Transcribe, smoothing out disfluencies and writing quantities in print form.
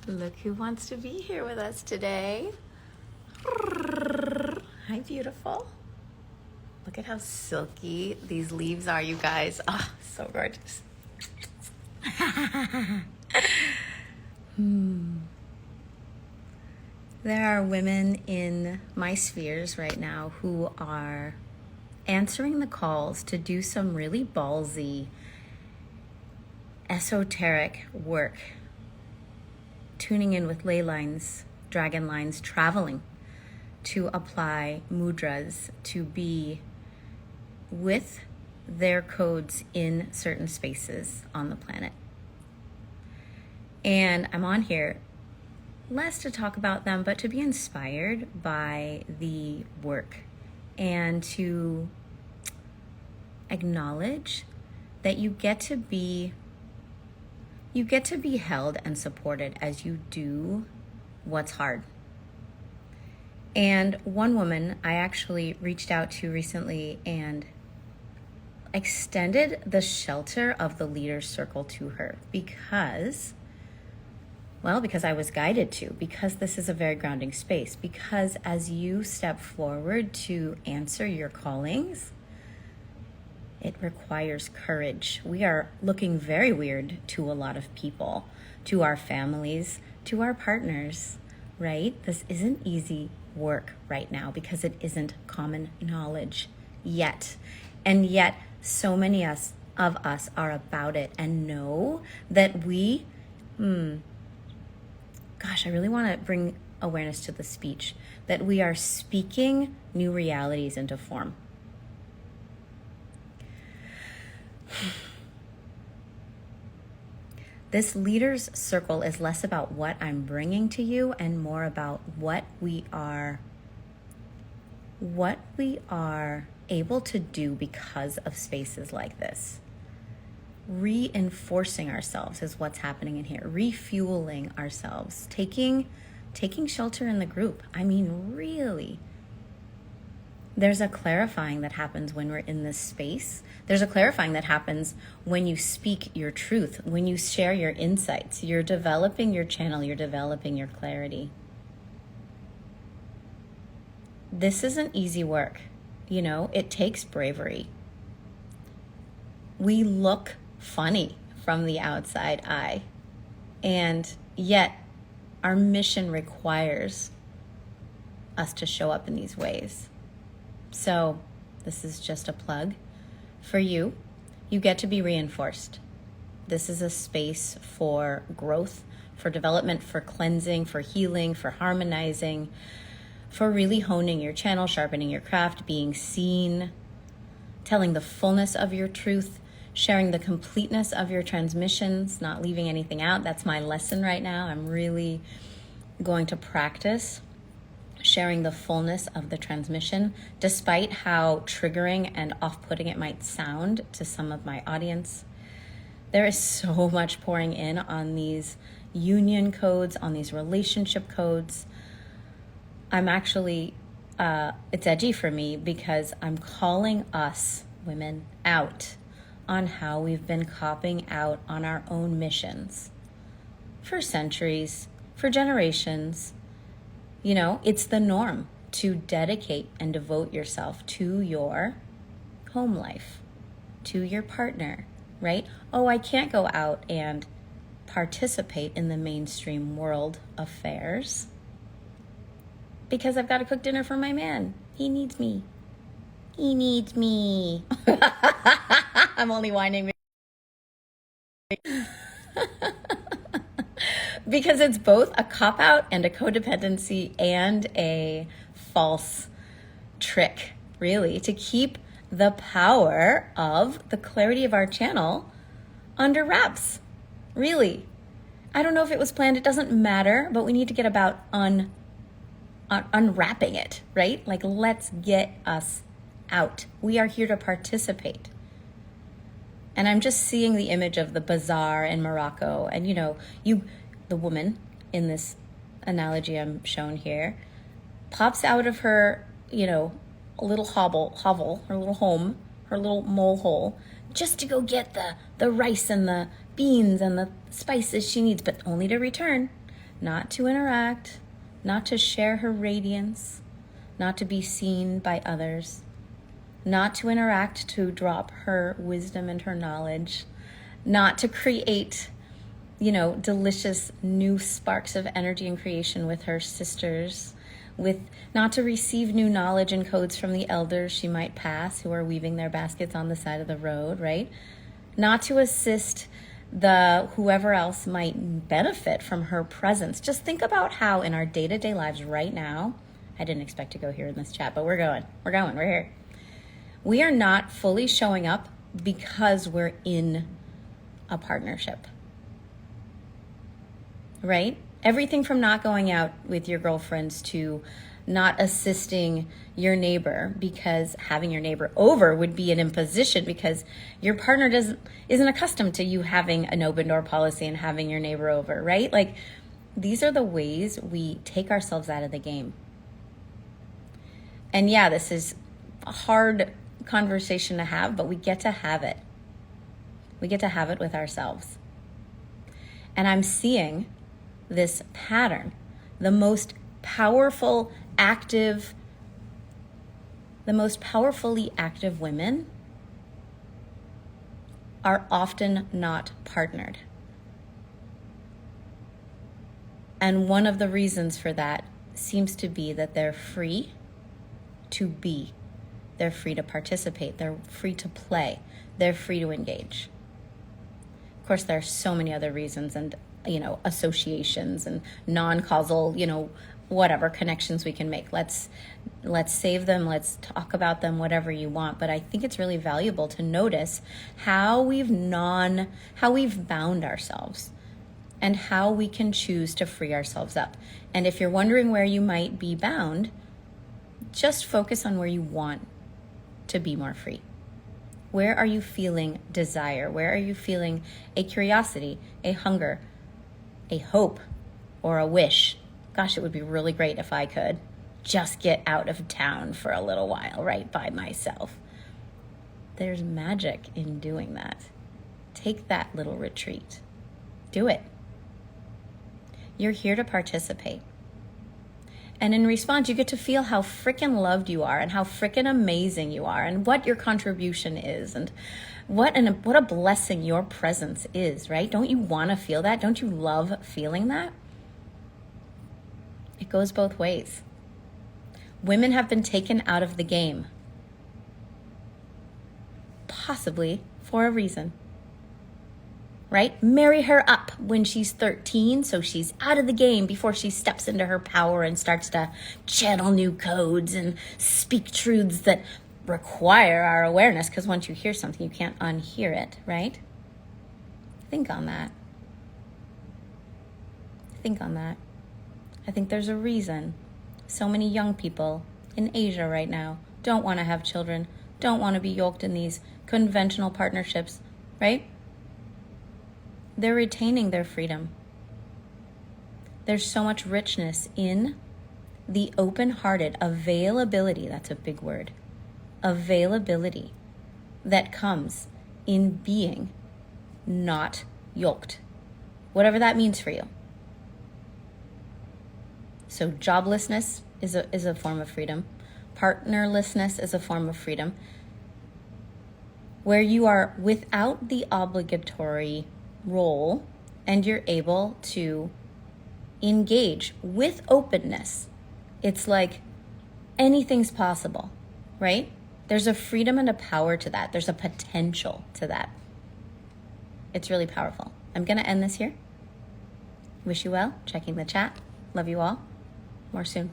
Look who wants to be here with us today. Hi, beautiful. Look at how silky these leaves are, you guys. Oh, so gorgeous. There are women in my spheres right now who are answering the calls to do some really ballsy, esoteric work, tuning in with ley lines, dragon lines, traveling to apply mudras, to be with their codes in certain spaces on the planet. And I'm on here less to talk about them, but to be inspired by the work and to acknowledge that you get to be held and supported as you do what's hard. And one woman I actually reached out to recently and extended the shelter of the leader's circle to her because I was guided to, because this is a very grounding space, because as you step forward to answer your callings, it requires courage. We are looking very weird to a lot of people, to our families, to our partners, right? This isn't easy work right now because it isn't common knowledge yet. And yet, so many of us are about it and know that we, I really want to bring awareness to the speech, that we are speaking new realities into form. This leader's circle is less about what I'm bringing to you and more about what we are able to do because of spaces like this. Reinforcing ourselves is what's happening in here. Refueling ourselves, taking shelter in the group. I mean, really. There's a clarifying that happens when we're in this space. There's a clarifying that happens when you speak your truth, when you share your insights. You're developing your channel, you're developing your clarity. This isn't easy work. You know, it takes bravery. We look funny from the outside eye, and yet our mission requires us to show up in these ways. So this is just a plug for you. You get to be reinforced. This is a space for growth, for development, for cleansing, for healing, for harmonizing, for really honing your channel, sharpening your craft, being seen, telling the fullness of your truth, sharing the completeness of your transmissions, not leaving anything out. That's my lesson right now. I'm really going to practice sharing the fullness of the transmission, despite how triggering and off-putting it might sound to some of my audience. There is so much pouring in on these union codes, on these relationship codes. I'm actually, it's edgy for me because I'm calling us women out on how we've been copping out on our own missions for centuries, for generations. You know, it's the norm to dedicate and devote yourself to your home life, to your partner, right? Oh, I can't go out and participate in the mainstream world affairs because I've got to cook dinner for my man. He needs me. He needs me. I'm only whining. Because it's both a cop-out and a codependency and a false trick, really, to keep the power of the clarity of our channel under wraps. Really. I don't know if it was planned. It doesn't matter, but we need to get about unwrapping it, right? Like, let's get us out. We are here to participate. And I'm just seeing the image of the bazaar in Morocco. And, the woman in this analogy I'm shown here pops out of her, little hovel, her little home, her little mole hole, just to go get the rice and the beans and the spices she needs, but only to return not to interact, not to share her radiance, not to be seen by others, not to interact to drop her wisdom and her knowledge, not to create, delicious new sparks of energy and creation with her sisters, with not to receive new knowledge and codes from the elders she might pass who are weaving their baskets on the side of the road, right? Not to assist whoever else might benefit from her presence. Just think about how in our day-to-day lives right now, I didn't expect to go here in this chat, but we're here. We are not fully showing up because we're in a partnership, right? Everything from not going out with your girlfriends to not assisting your neighbor because having your neighbor over would be an imposition because your partner isn't accustomed to you having an open door policy and having your neighbor over, right? Like, these are the ways we take ourselves out of the game. And yeah, this is a hard conversation to have, but we get to have it. We get to have it with ourselves. And I'm seeing this pattern. The most powerfully active women are often not partnered. And one of the reasons for that seems to be that they're free to be. They're free to participate. They're free to play. They're free to engage. Of course, there are so many other reasons and, associations and non-causal, whatever connections we can make. Let's save them. Let's talk about them, whatever you want. But I think it's really valuable to notice how we've bound ourselves and how we can choose to free ourselves up. And if you're wondering where you might be bound, just focus on where you want to be more free. Where are you feeling desire? Where are you feeling a curiosity, a hunger, a hope, or a wish? Gosh, it would be really great if I could just get out of town for a little while, right, by myself. There's magic in doing that. Take that little retreat. Do it. You're here to participate. And in response, you get to feel how freaking loved you are and how freaking amazing you are and what your contribution is and what a blessing your presence is, right? Don't you want to feel that? Don't you love feeling that? It goes both ways. Women have been taken out of the game, possibly for a reason. Right? Marry her up when she's 13 so she's out of the game before she steps into her power and starts to channel new codes and speak truths that require our awareness, because once you hear something, you can't unhear it, right? Think on that. Think on that. I think there's a reason so many young people in Asia right now don't want to have children, don't want to be yoked in these conventional partnerships, right? They're retaining their freedom. There's so much richness in the open-hearted availability, that's a big word, availability that comes in being not yoked, whatever that means for you. So joblessness is a form of freedom. Partnerlessness is a form of freedom, where you are without the obligatory role and you're able to engage with openness. It's like anything's possible, right? There's a freedom and a power to that. There's a potential to that. It's really powerful. I'm going to end this here. Wish you well. Checking the chat. Love you all. More soon.